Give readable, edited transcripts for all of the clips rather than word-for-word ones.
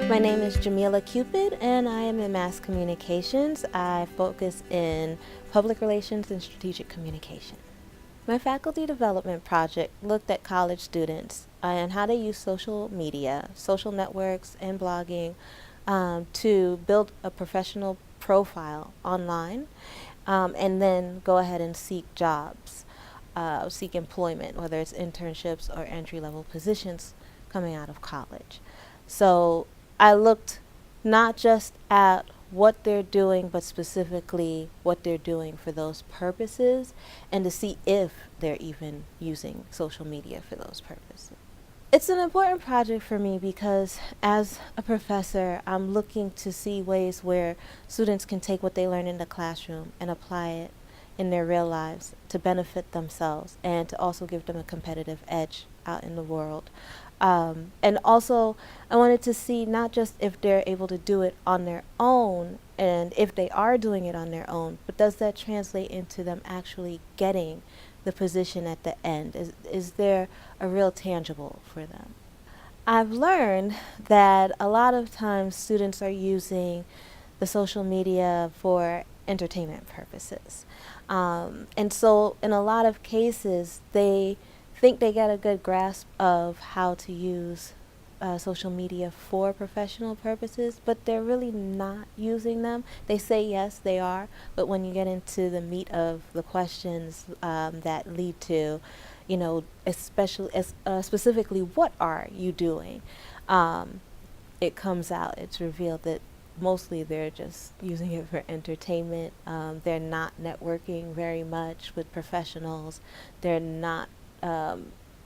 My name is Jamila Cupid, and I am in mass communications. I focus in public relations and strategic communication. My faculty development project looked at college students and how they use social media, social networks, and blogging to build a professional profile online and then go ahead and seek jobs, seek employment, whether it's internships or entry-level positions coming out of college. So I looked not just at what they're doing, but specifically what they're doing for those purposes and to see if they're even using social media for those purposes. It's an important project for me because as a professor, I'm looking to see ways where students can take what they learn in the classroom and apply it in their real lives to benefit themselves and to also give them a competitive edge out in the world. And also, I wanted to see not just if they're able to do it on their own and if they are doing it on their own, but does that translate into them actually getting the position at the end? Is there a real tangible for them? I've learned that a lot of times students are using the social media for entertainment purposes. And so in a lot of cases, they think they get a good grasp of how to use social media for professional purposes, but they're really not using them. They say yes, they are, but when you get into the meat of the questions that lead to, especially specifically, what are you doing? It comes out. It's revealed that mostly they're just using it for entertainment. They're not networking very much with professionals. They're not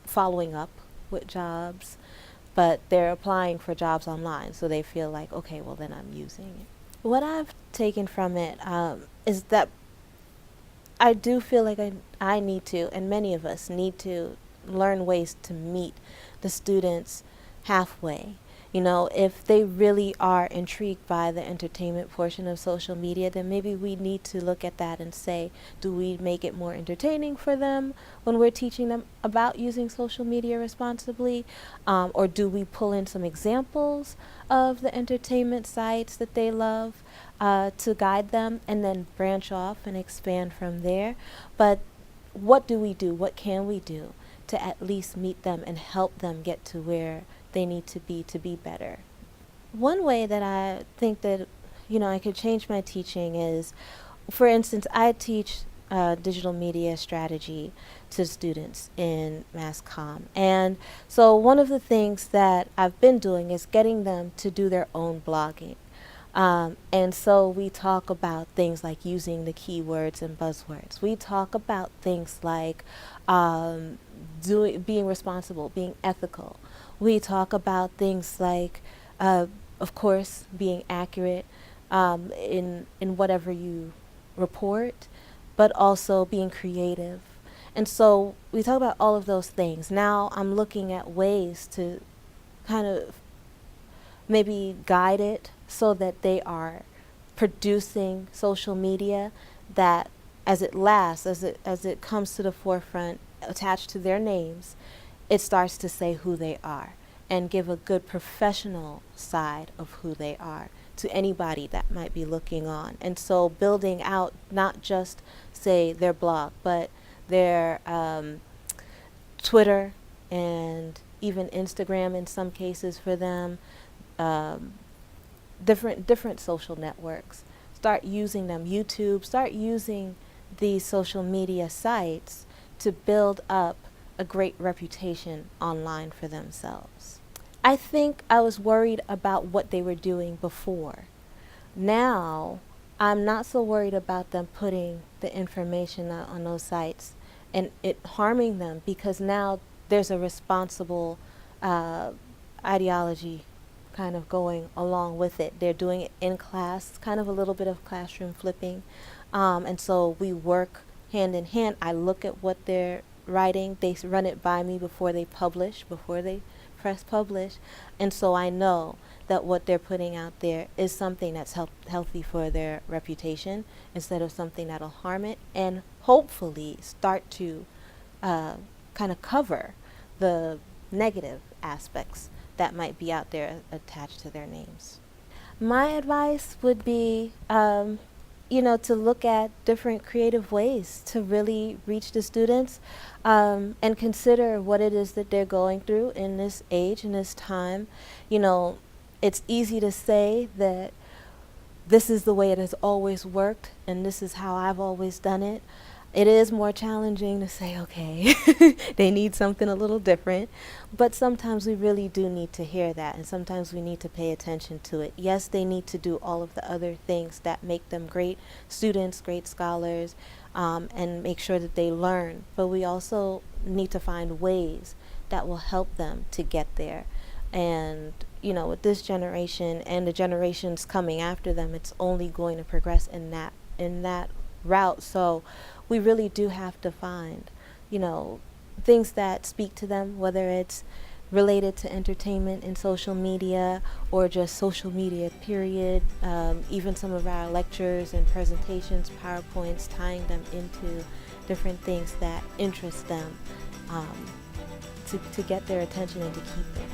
following up with jobs, but they're applying for jobs online, so they feel like, okay, well then I'm using it. What I've taken from it is that I do feel like I need to, and many of us need to, learn ways to meet the students halfway. If they really are intrigued by the entertainment portion of social media, then maybe we need to look at that and say, do we make it more entertaining for them when we're teaching them about using social media responsibly? Or do we pull in some examples of the entertainment sites that they love to guide them and then branch off and expand from there? But what do we do? What can we do to at least meet them and help them get to where they need to be better? One way that I think that I could change my teaching is, for instance, I teach digital media strategy to students in mass comm, and so one of the things that I've been doing is getting them to do their own blogging. And so we talk about things like using the keywords and buzzwords. We talk about things like being responsible, being ethical. We talk about things like, of course, being accurate in whatever you report, but also being creative. And so we talk about all of those things. Now I'm looking at ways to kind of maybe guide it so that they are producing social media that as it comes to the forefront, attached to their names, it starts to say who they are and give a good professional side of who they are to anybody that might be looking on. And so building out not just, say, their blog, but their Twitter and even Instagram in some cases for them, different social networks. Start using them. YouTube, start using these social media sites to build up a great reputation online for themselves. I think I was worried about what they were doing before. Now, I'm not so worried about them putting the information out on those sites and it harming them, because now there's a responsible ideology kind of going along with it. They're doing it in class, kind of a little bit of classroom flipping. And so we work hand in hand. I look at what they're writing. They run it by me before they publish, before they press publish. And so I know that what they're putting out there is something that's healthy for their reputation instead of something that'll harm it, and hopefully start to kind of cover the negative aspects that might be out there attached to their names. My advice would be, to look at different creative ways to really reach the students, and consider what it is that they're going through in this age, in this time. It's easy to say that this is the way it has always worked and this is how I've always done it. It is more challenging to say, okay, they need something a little different, but sometimes we really do need to hear that, and sometimes we need to pay attention to it. Yes, they need to do all of the other things that make them great students, great scholars, and make sure that they learn, but we also need to find ways that will help them to get there. And with this generation and the generations coming after them, it's only going to progress in that route. So we really do have to find, things that speak to them, whether it's related to entertainment and social media or just social media, period. Even some of our lectures and presentations, PowerPoints, tying them into different things that interest them, to get their attention and to keep them.